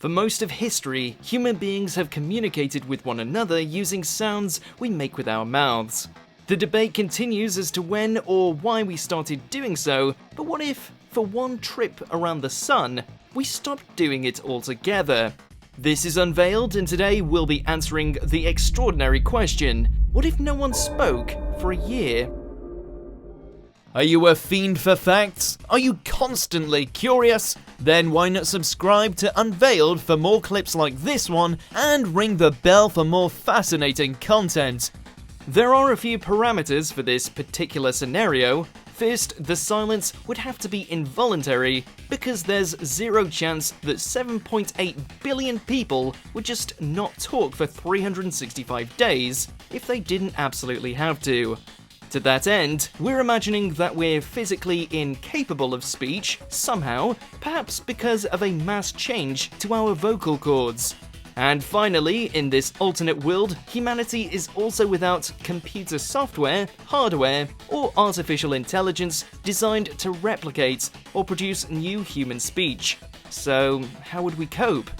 For most of history, human beings have communicated with one another using sounds we make with our mouths. The debate continues as to when or why we started doing so, but what if, for one trip around the sun, we stopped doing it altogether? This is Unveiled, and today we'll be answering the extraordinary question: what if no one spoke for a year? Are you a fiend for facts? Are you constantly curious? Then why not subscribe to Unveiled for more clips like this one, and ring the bell for more fascinating content. There are a few parameters for this particular scenario. First, the silence would have to be involuntary, because there's zero chance that 7.8 billion people would just not talk for 365 days if they didn't absolutely have to. To that end, we're imagining that we're physically incapable of speech somehow, perhaps because of a mass change to our vocal cords. And finally, in this alternate world, humanity is also without computer software, hardware, or artificial intelligence designed to replicate or produce new human speech. So, how would we cope?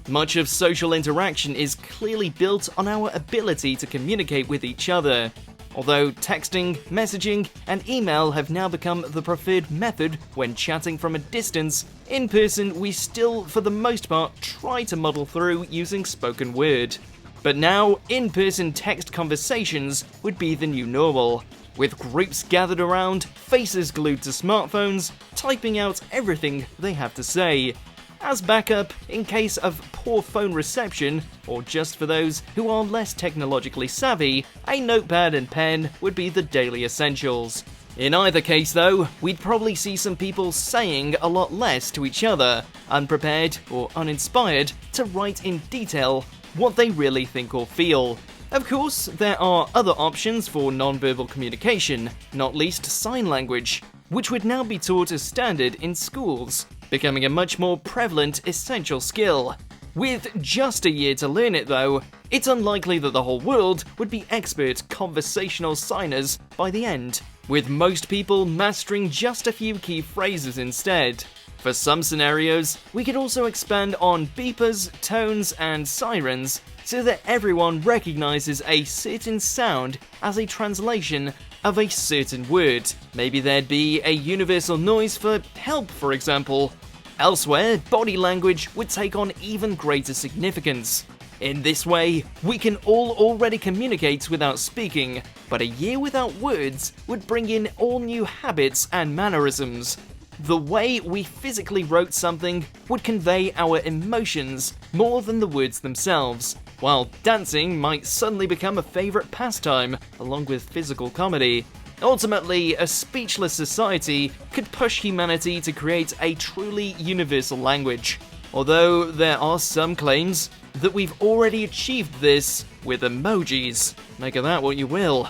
Much of social interaction is clearly built on our ability to communicate with each other. Although texting, messaging, and email have now become the preferred method when chatting from a distance, in person we still, for the most part, try to muddle through using spoken word. But now, in-person text conversations would be the new normal, with groups gathered around, faces glued to smartphones, typing out everything they have to say. As backup, in case of poor phone reception, or just for those who are less technologically savvy, a notepad and pen would be the daily essentials. In either case though, we'd probably see some people saying a lot less to each other, unprepared or uninspired to write in detail what they really think or feel. Of course, there are other options for non-verbal communication, not least sign language, which would now be taught as standard in schools, becoming a much more prevalent essential skill. With just a year to learn it though, it's unlikely that the whole world would be expert conversational signers by the end, with most people mastering just a few key phrases instead. For some scenarios, we could also expand on beepers, tones, and sirens so that everyone recognizes a certain sound as a translation of a certain word. Maybe there'd be a universal noise for help, for example. Elsewhere, body language would take on even greater significance. In this way, we can all already communicate without speaking, but a year without words would bring in all new habits and mannerisms. The way we physically wrote something would convey our emotions more than the words themselves, while dancing might suddenly become a favorite pastime, along with physical comedy. Ultimately, a speechless society could push humanity to create a truly universal language. Although there are some claims that we've already achieved this with emojis. Make of that what you will.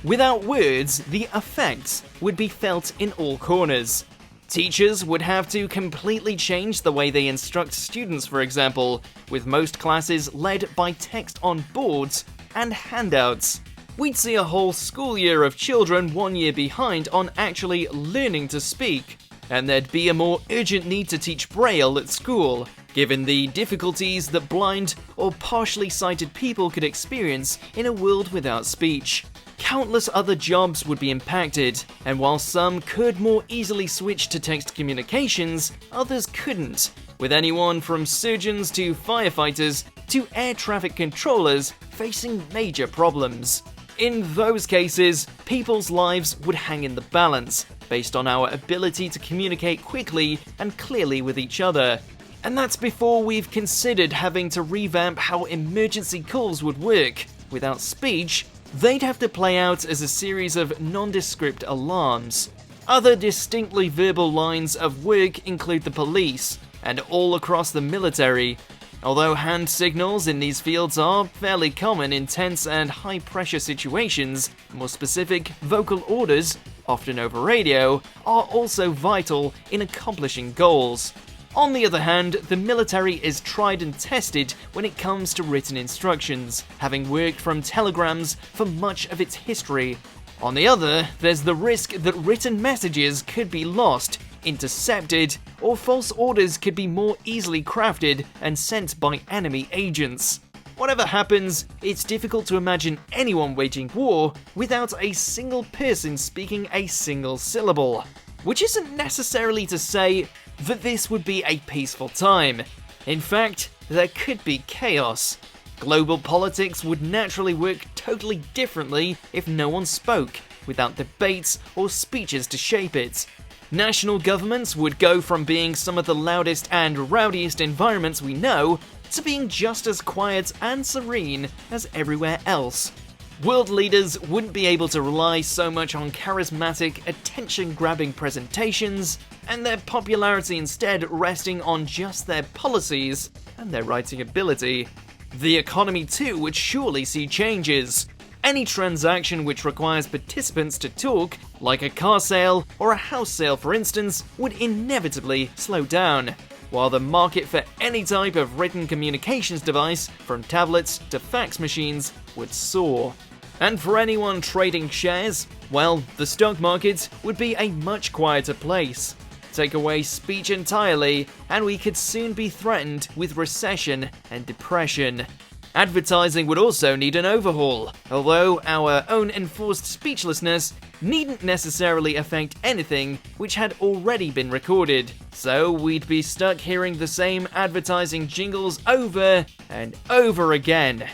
Without words, the effects would be felt in all corners. Teachers would have to completely change the way they instruct students, for example, with most classes led by text on boards and handouts. We'd see a whole school year of children 1 year behind on actually learning to speak, and there'd be a more urgent need to teach Braille at school, given the difficulties that blind or partially sighted people could experience in a world without speech. Countless other jobs would be impacted, and while some could more easily switch to text communications, others couldn't, with anyone from surgeons to firefighters to air traffic controllers facing major problems. In those cases, people's lives would hang in the balance, based on our ability to communicate quickly and clearly with each other. And that's before we've considered having to revamp how emergency calls would work. Without speech, they'd have to play out as a series of nondescript alarms. Other distinctly verbal lines of work include the police, and all across the military. Although hand signals in these fields are fairly common in tense and high-pressure situations, more specific vocal orders, often over radio, are also vital in accomplishing goals. On the other hand, the military is tried and tested when it comes to written instructions, having worked from telegrams for much of its history. On the other, there's the risk that written messages could be lost intercepted, or false orders could be more easily crafted and sent by enemy agents. Whatever happens, it's difficult to imagine anyone waging war without a single person speaking a single syllable. Which isn't necessarily to say that this would be a peaceful time. In fact, there could be chaos. Global politics would naturally work totally differently if no one spoke, without debates or speeches to shape it. National governments would go from being some of the loudest and rowdiest environments we know to being just as quiet and serene as everywhere else. World leaders wouldn't be able to rely so much on charismatic, attention-grabbing presentations, and their popularity instead resting on just their policies and their writing ability. The economy too would surely see changes. Any transaction which requires participants to talk, like a car sale or a house sale for instance, would inevitably slow down, while the market for any type of written communications device, from tablets to fax machines, would soar. And for anyone trading shares, well, the stock market would be a much quieter place. Take away speech entirely, and we could soon be threatened with recession and depression. Advertising would also need an overhaul, although our own enforced speechlessness needn't necessarily affect anything which had already been recorded, so we'd be stuck hearing the same advertising jingles over and over again.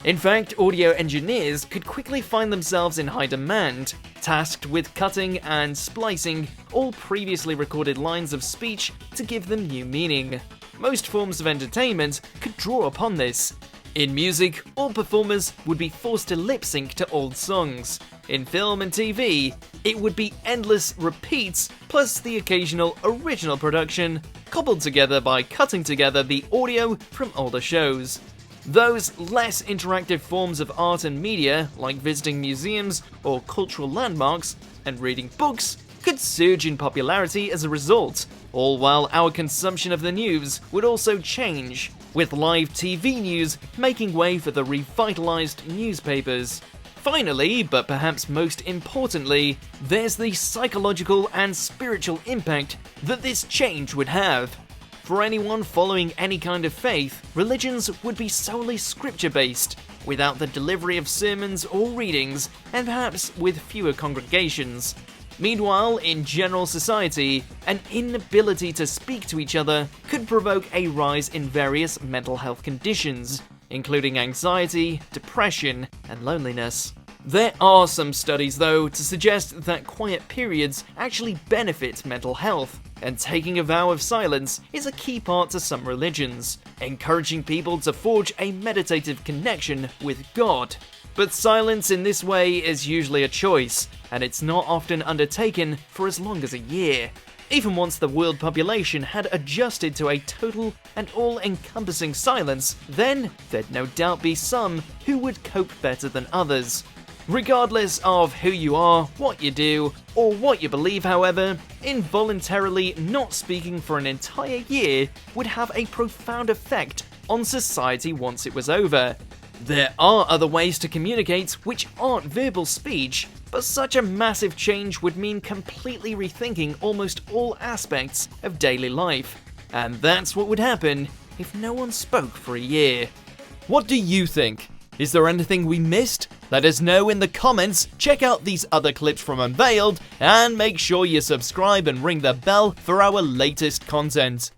In fact, audio engineers could quickly find themselves in high demand, tasked with cutting and splicing all previously recorded lines of speech to give them new meaning. Most forms of entertainment could draw upon this. In music, all performers would be forced to lip-sync to old songs. In film and TV, it would be endless repeats plus the occasional original production, cobbled together by cutting together the audio from older shows. Those less interactive forms of art and media, like visiting museums or cultural landmarks and reading books, could surge in popularity as a result, all while our consumption of the news would also change, with live TV news making way for the revitalized newspapers. Finally, but perhaps most importantly, there's the psychological and spiritual impact that this change would have. For anyone following any kind of faith, religions would be solely scripture-based, without the delivery of sermons or readings, and perhaps with fewer congregations. Meanwhile, in general society, an inability to speak to each other could provoke a rise in various mental health conditions, including anxiety, depression, and loneliness. There are some studies, though, to suggest that quiet periods actually benefit mental health, and taking a vow of silence is a key part to some religions, encouraging people to forge a meditative connection with God. But silence in this way is usually a choice, and it's not often undertaken for as long as a year. Even once the world population had adjusted to a total and all-encompassing silence, then there'd no doubt be some who would cope better than others. Regardless of who you are, what you do, or what you believe, however, involuntarily not speaking for an entire year would have a profound effect on society once it was over. There are other ways to communicate which aren't verbal speech, but such a massive change would mean completely rethinking almost all aspects of daily life. And that's what would happen if no one spoke for a year. What do you think? Is there anything we missed? Let us know in the comments, check out these other clips from Unveiled, and make sure you subscribe and ring the bell for our latest content.